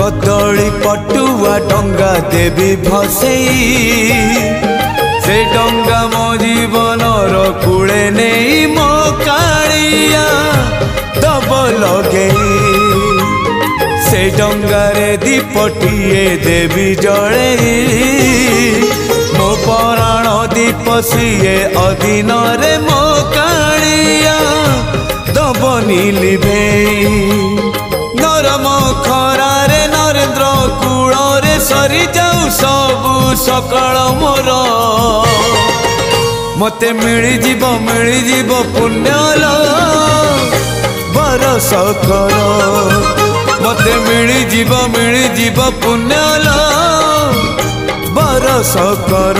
कदली पटुआ डंगा देवी भसई से डंगा मो जीवन कूले नहीं मो कालिया दब लगे से डंगारे दीपटिए देवी जड़े मो पराण दीप सीए अधीन रे मो कालिया दबनी लिभे नरम खरारे नरेंद्र कूल सरी जाऊ सबु सकाल मोर मते मिली जीव पुण्यल बरस कर मते मिली जीव पुण्यल बरस कर।